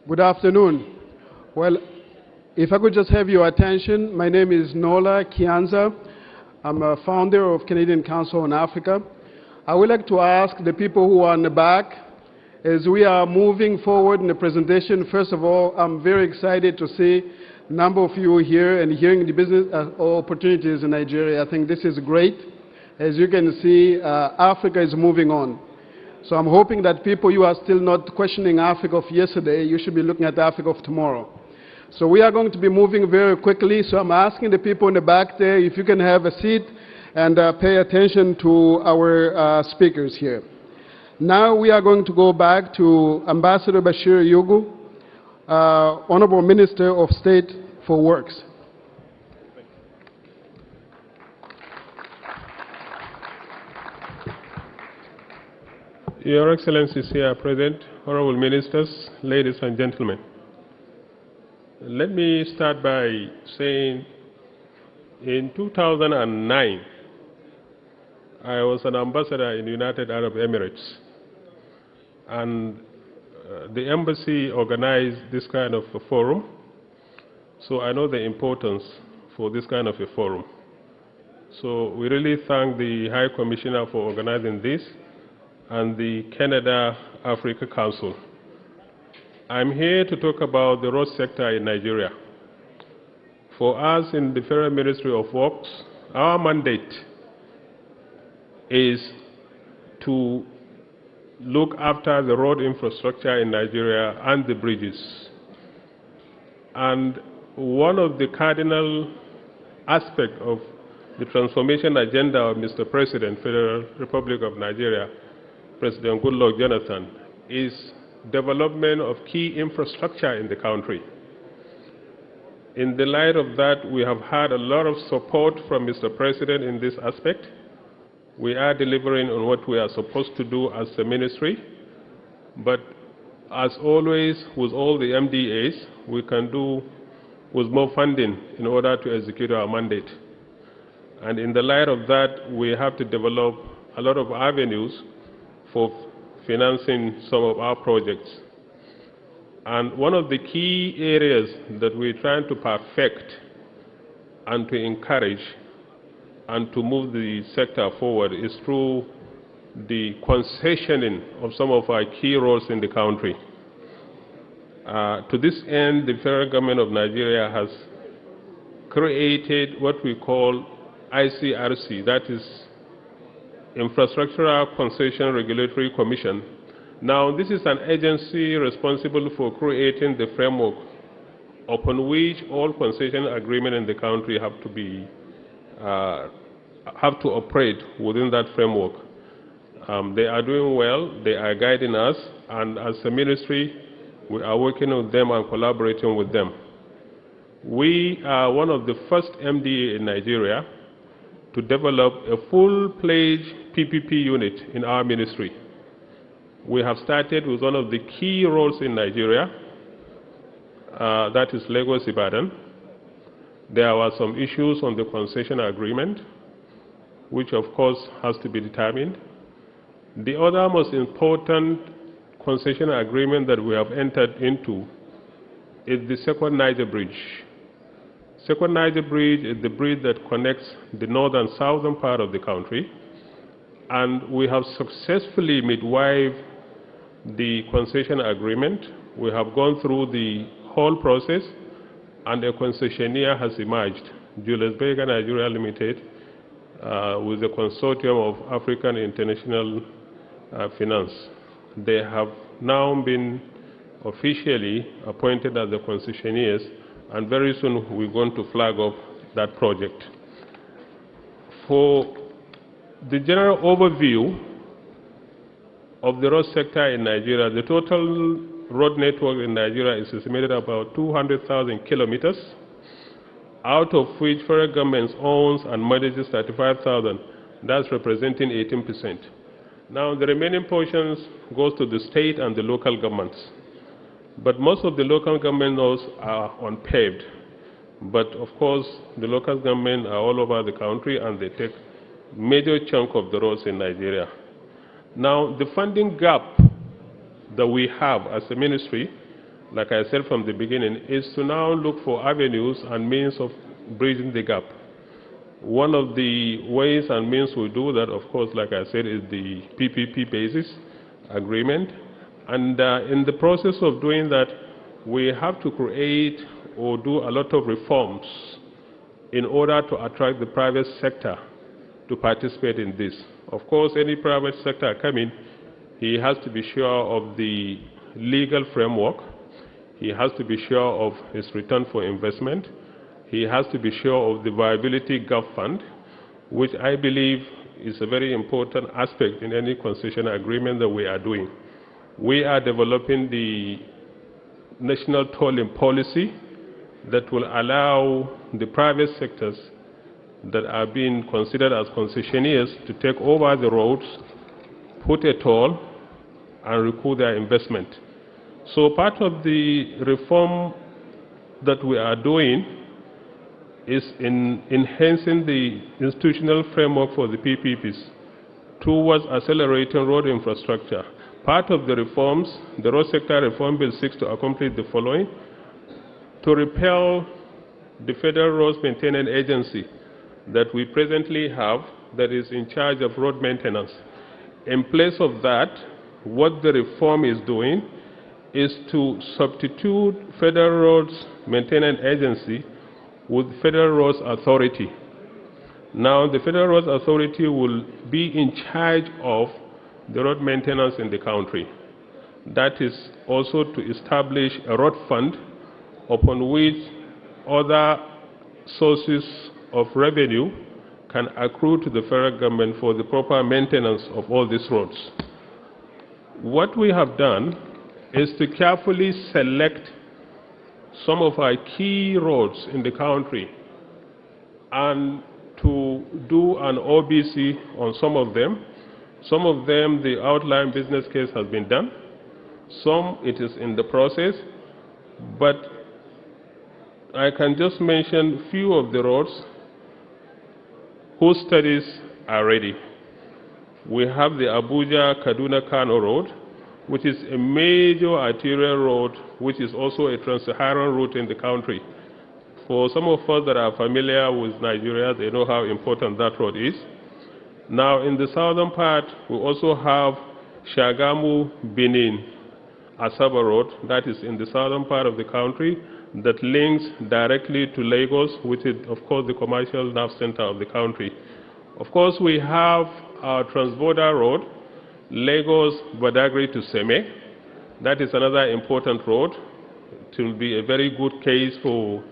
Good afternoon. Well, if I could just have your attention, my name is Nola Kianza. I'm a founder of Canadian Council on Africa. I would like to ask the people who are in the back, as we are moving forward in the presentation, first of all, I'm very excited to see a number of you here and hearing the business opportunities in Nigeria. I think this is great. As you can see, Africa is moving on. So I'm hoping that people, you are still not questioning Africa of yesterday, you should be looking at Africa of tomorrow. So we are going to be moving very quickly, so I'm asking the people in the back there if you can have a seat and pay attention to our speakers here. Now we are going to go back to Ambassador Bashir Yuguda, Honourable Minister of State for Works. Your Excellencies here present, Honourable Ministers, ladies and gentlemen. Let me start by saying in 2009, I was an ambassador in the United Arab Emirates, and the embassy organized this kind of a forum, so I know the importance for this kind of a forum. So we really thank the High Commissioner for organizing this and the Canada-Africa Council. I'm here to talk about the road sector in Nigeria. For us in the Federal Ministry of Works, our mandate is to look after the road infrastructure in Nigeria and the bridges. And one of the cardinal aspects of the transformation agenda of Mr. President, Federal Republic of Nigeria, President Goodluck Jonathan, is development of key infrastructure in the country. In the light of that, we have had a lot of support from Mr. President in this aspect. We are delivering on what we are supposed to do as a ministry, but as always with all the MDAs, we can do with more funding in order to execute our mandate. And in the light of that, we have to develop a lot of avenues for financing some of our projects. And one of the key areas that we're trying to perfect and to encourage and to move the sector forward is through the concessioning of some of our key roads in the country. To this end, the federal government of Nigeria has created what we call ICRC, that is Infrastructural Concession Regulatory Commission. Now, this is an agency responsible for creating the framework upon which all concession agreements in the country have to operate within that framework. They are doing well, they are guiding us, and as a ministry, we are working with them and collaborating with them. We are one of the first MDA in Nigeria to develop a full-fledged PPP unit in our ministry. We have started with one of the key roads in Nigeria, that is Lagos-Ibadan. There were some issues on the concession agreement, which of course has to be determined. The other most important concession agreement that we have entered into is the Second Niger Bridge. Second Niger Bridge is the bridge that connects the northern and southern part of the country, and we have successfully midwifed the concession agreement. We have gone through the whole process, and a concessionaire has emerged, Julius Berger Nigeria Limited, with a consortium of African International Finance. They have now been officially appointed as the concessionaires, and very soon we're going to flag off that project. For the general overview of the road sector in Nigeria, the total road network in Nigeria is estimated about 200,000 kilometers, out of which federal government owns and manages 35,000. That's representing 18%. Now, the remaining portions goes to the state and the local governments. But most of the local government roads are unpaved. But of course, the local government are all over the country, and they take major chunk of the roads in Nigeria. Now, the funding gap that we have as a ministry like I said from the beginning, is to now look for avenues and means of bridging the gap. One of the ways and means we do that, of course, like I said, is the PPP basis agreement. And in the process of doing that, we have to create or do a lot of reforms in order to attract the private sector to participate in this. Of course, any private sector coming, he has to be sure of the legal framework. He has to be sure of his return for investment. He has to be sure of the viability gap fund, which I believe is a very important aspect in any concession agreement that we are doing. We are developing the national tolling policy that will allow the private sectors that are being considered as concessionaires to take over the roads, put a toll, and recoup their investment. So part of the reform that we are doing is in enhancing the institutional framework for the PPPs towards accelerating road infrastructure. Part of the reforms, the Road Sector Reform Bill seeks to accomplish the following: to repeal the Federal Roads Maintenance Agency that we presently have that is in charge of road maintenance. In place of that, what the reform is doing is to substitute Federal Roads Maintenance Agency with Federal Roads Authority. Now, the Federal Roads Authority will be in charge of the road maintenance in the country. That is also to establish a road fund upon which other sources of revenue can accrue to the federal government for the proper maintenance of all these roads. What we have done is to carefully select some of our key roads in the country and to do an OBC on some of them. Some of them, the outline business case has been done. Some, it is in the process. But I can just mention a few of the roads whose studies are ready. We have the Abuja-Kaduna-Kano road, which is a major arterial road, which is also a trans-Saharan route in the country. For some of us that are familiar with Nigeria, they know how important that road is. Now, in the southern part, we also have Shagamu-Benin Asaba Road, that is in the southern part of the country, that links directly to Lagos, which is, of course, the commercial nerve center of the country. Of course, we have our transborder road, Lagos-Badagry to Seme. That is another important road. It will be a very good case for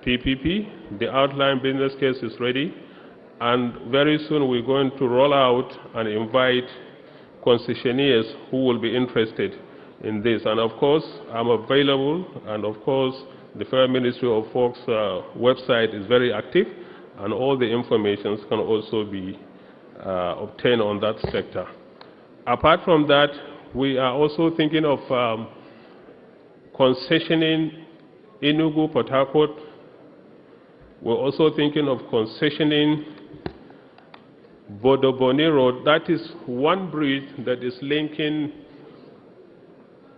PPP. The outline business case is ready. And very soon we're going to roll out and invite concessionaires who will be interested in this. And of course, I'm available. And of course, the Federal Ministry of Works website is very active. And all the information can also be obtained on that sector. Apart from that, we are also thinking of concessioning Enugu-Port Harcourt. We're also thinking of concessioning Bodo-Boni Road. That is one bridge that is linking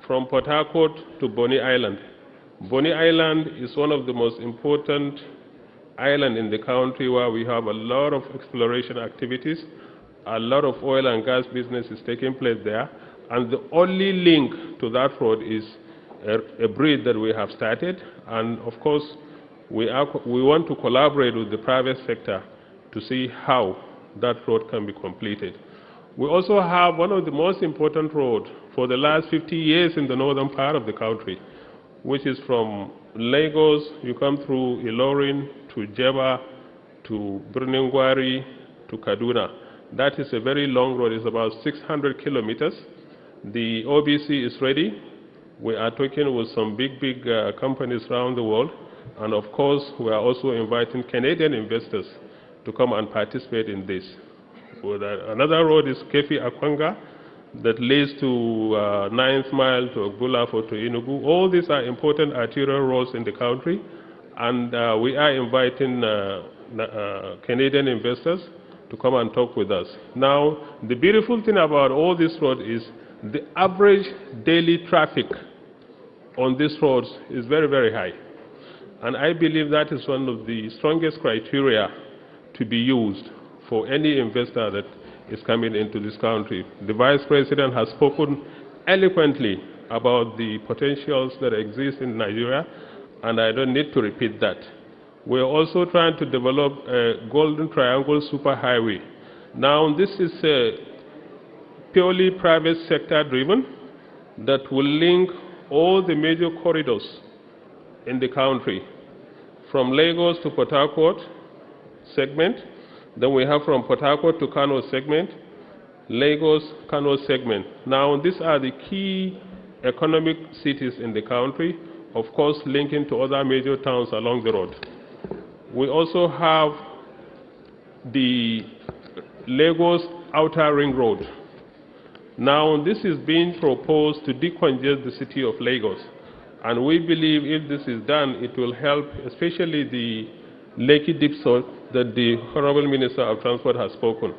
from Port Harcourt to Bonny Island. Bonny Island is one of the most important islands in the country where we have a lot of exploration activities. A lot of oil and gas business is taking place there. And the only link to that road is a bridge that we have started. And of course, we want to collaborate with the private sector to see how that road can be completed. We also have one of the most important roads for the last 50 years in the northern part of the country, which is from Lagos, you come through Ilorin to Jeba to Birnin-Gwari to Kaduna. That is a very long road. It's about 600 kilometers. The OBC is ready. We are talking with some big companies around the world. And of course, we are also inviting Canadian investors to come and participate in this. Another road is Kefi-Akwanga that leads to 9th Mile, to Ogbulafo, to Enugu. All these are important arterial roads in the country. And we are inviting Canadian investors to come and talk with us. Now, the beautiful thing about all this road is the average daily traffic on these roads is very, very high. And I believe that is one of the strongest criteria to be used for any investor that is coming into this country. The Vice President has spoken eloquently about the potentials that exist in Nigeria, and I don't need to repeat that. We're also trying to develop a Golden Triangle Superhighway. Now, this is purely private sector driven that will link all the major corridors in the country, from Lagos to Port Harcourt segment, then we have from Port Harcourt to Kano segment, Lagos, Kano segment. Now, these are the key economic cities in the country, of course, linking to other major towns along the road. We also have the Lagos Outer Ring Road. Now, this is being proposed to decongest the city of Lagos. And we believe if this is done, it will help, especially the Lekki Deep South that the Honourable Minister of Transport has spoken.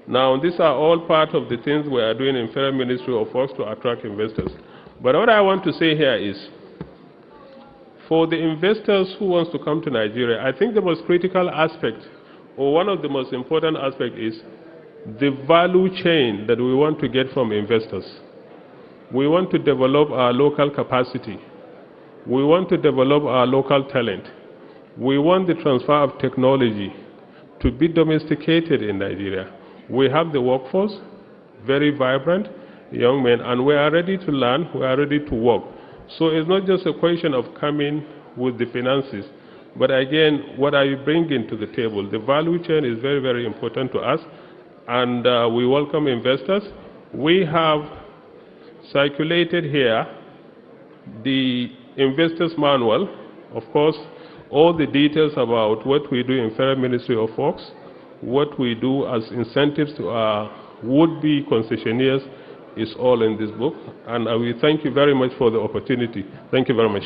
Now, these are all part of the things we are doing in Federal Ministry of Works to attract investors. But what I want to say here is, for the investors who want to come to Nigeria, I think the most critical aspect, or one of the most important aspects, is the value chain that we want to get from investors. We want to develop our local capacity. We want to develop our local talent. We want the transfer of technology to be domesticated in Nigeria. We have the workforce, very vibrant young men, and we are ready to learn, we are ready to work. So it's not just a question of coming with the finances, but again, what are you bringing to the table? The value chain is very, very important to us, and we welcome investors. We have circulated here the investors manual, of course, all the details about what we do in Federal Ministry of Works, what we do as incentives to our would-be concessionaires is all in this book. And we thank you very much for the opportunity. Thank you very much.